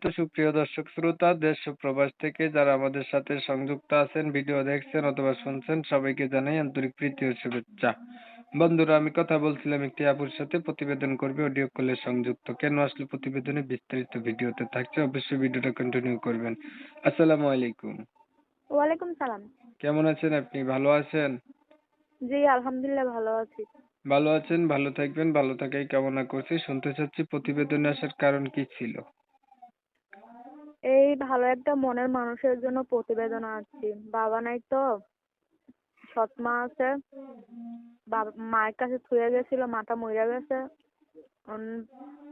তো সুপ্রিয় দর্শক শ্রোতা, দেশ ও প্রবাস থেকে যারা আমাদের সাথে সংযুক্ত আছেন, ভিডিও দেখছেন অথবা শুনছেন, সবাইকে জানাই আন্তরিক প্রীতি ও শুভেচ্ছা। বন্ধুরা, আমি কথা বলছিলাম একটি আপুর সাথে, প্রতিবেদন করবে, অডিও কলে সংযুক্ত। কেন আসলে প্রতিবেদনে বিস্তারিত ভিডিওতে থাকছে, অবশ্যই ভিডিওটা কন্টিনিউ করবেন। আসসালামু আলাইকুম। ওয়ালাইকুম সালাম। কেমন আছেন আপনি? ভালো আছেন? জি, আলহামদুলিল্লাহ ভালো আছি। ভালো আছেন, ভালো থাকবেন, ভালো থাকাই কামনা করছি। শুনতে চাচ্ছি প্রতিবেদনে আসার কারণ কি ছিল? এই ভালো একটা মনের মানুষের জন্য প্রতিবেদন আসছি। বাবা নাই তো, সৎ মা আছে। মায়ের কাছে থুয়ে গেছিল, মাটা মইরা গেছে।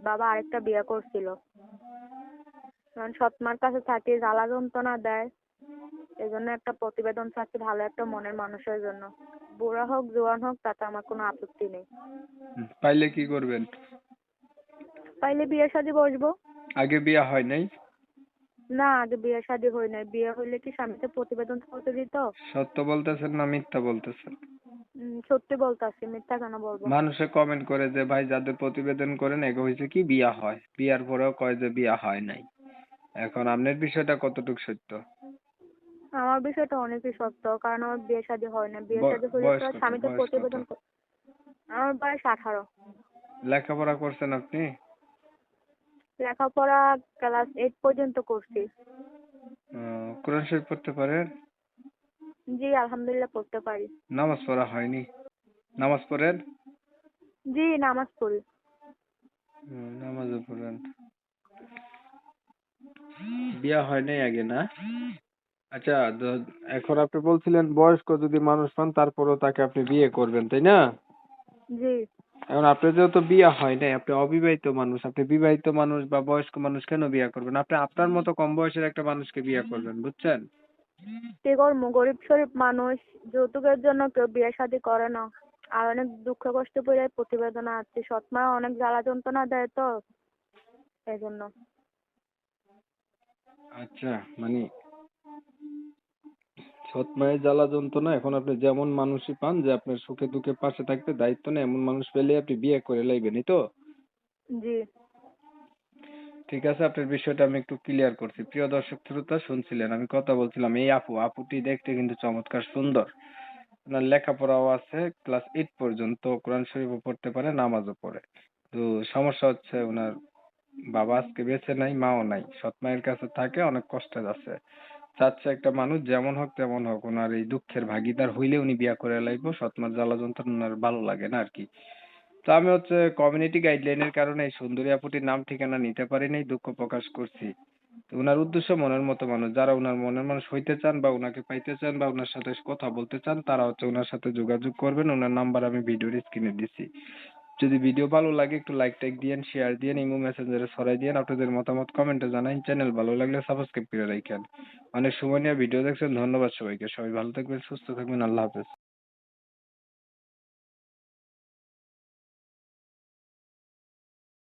বাবা আরেকটা বিয়ে করছিল। কারণ সৎ মার কাছে থাকি, জ্বালা যন্ত্রণা দেয়। এজন্য একটা প্রতিবেদন চাচ্ছি ভালো একটা মনের মানুষের জন্য। বুড়া হোক জোয়ান হোক তাতে আমার কোনো আপত্তি নেই। পাইলে কি করবেন? পাইলে বিয়ে শাদী বসবো। আগে বিয়ে হয় নাই? না, আগে বিয়ে শাদী হয় নাই। বিয়ে হইলে কি স্বামীকে প্রতিবেদন করতে দিত? সত্য বলতেছেন না মিথ্যা বলতেছেন? সত্যি বলতাছি, মিথ্যা কেন বলবো? মানুষে কমেন্ট করে যে ভাই যাদের প্রতিবেদন করেন এগো হয়েছে কি বিয়া হয়, বিয়ার পরেও কয় যে বিয়া হয় নাই। এখন আপনার বিষয়টা কতটুকু সত্য? আমার বিষয়টা অনেকই সত্য, কারণ আমার বিয়ে শাদী হয় না। বিয়ে শাদী হলে বয়স তো কত? স্বামীকে বয়স কত? প্রতিবেদন আমার বয়স 18। লেখাপড়া করছেন আপনি? লেখাপড়া ক্লাস 8 পর্যন্ত করছি। কোরআন শরীফ পড়তে পারেন? জি, আলহামদুলিল্লাহ পড়তে পারি। নামাজ পড়া হয়নি? নামাজ পড়েন? জি, নামাজ পড়ি। নামাজও পড়েন। বিয়া হয় নাই আগে না? আচ্ছা, এখন আপনি বলছিলেন বয়স্ক যদি মানুষ পান তারপরেও তাকে আপনি বিয়ে করবেন, তাই না? জি। এখন আপনার যেহেতু বিয়ে হয় নাই, আপনি অবিবাহিত মানুষ, আপনি বিবাহিত মানুষ বা বয়স্ক মানুষ কেন বিয়ে করবেন? আপনি আপনার মতো কম বয়সের একটা মানুষকে বিয়ে করবেন, বুঝছেন? কি করবো, গরিব শরীফ মানুষ, যৌতুকের জন্য কেউ বিয়ে শাদী করে না। আর অনেক দুঃখ কষ্ট পড়ে প্রতিবেদন আসছি। সৎ মা অনেক জ্বালা যন্ত্রণা দেয় তো, এই জন্য। আচ্ছা, মানে সৎ মায়ের জ্বালা যন্ত্রণা, এখন আপনি যেমন মানুষই পান যে আপনার সুখে দুঃখে পাশে থাকতে দায়িত্ব নেই, এমন মানুষ পেলে আপনি বিয়ে করে লাইবেন, এই তো? জি। ঠিক আছে, আপনার বিষয়টা আমি একটু ক্লিয়ার করছি। প্রিয় দর্শক শ্রোতা, শুনছিলেন আমি কথা বলছিলাম, এই আপুটি দেখতে কিন্তু চমৎকার সুন্দর। ওনার লেখাপড়াও আছে, ক্লাস 8 পর্যন্ত কোরআন শরীফও পড়তে পারে, নামাজও পড়ে। তো সমস্যা হচ্ছে ওনার বাবা আজকে বেঁচে নাই, মাও নাই, সৎ মায়ের কাছে থাকে, অনেক কষ্টে আছে। চাচ্ছে একটা মানুষ যেমন হোক তেমন হোক ওনার এই দুঃখের ভাগিদার হইলে উনি বিয়া করে লাইবো, সৎ মার জ্বালা যন্ত্রণা ওনার ভালো লাগে না আর কি। তো আমি হচ্ছে কমিউনিটি গাইডলাইনের কারণে এই সুন্দরী আপুটির নাম ঠিকানা নিতে পারিনি, দুঃখ প্রকাশ করছি। তো উনার উদ্দেশ্য মনের মতো মানুষ, যারা উনার মনের মানুষ হইতে চান বা উনাকে পাইতে চান বা উনার সাথে কথা বলতে চান, তারা হচ্ছে উনার সাথে যোগাযোগ করবেন। উনার নাম্বার আমি ভিডিওর স্ক্রিনে দিছি। যদি ভিডিও ভালো লাগে একটু লাইক টাইক দিয়েন, শেয়ার দিয়েন, ইমো মেসেঞ্জারে ছড়াই দিয়েন, আপনাদের মতামত কমেন্টে জানান। চ্যানেল ভালো লাগলে সাবস্ক্রাইব করে রাখেন। অনেক সময় নিয়ে ভিডিও দেখছেন, ধন্যবাদ সবাইকে। সবাই ভালো থাকবেন, সুস্থ থাকবেন, আল্লাহ হাফেজ।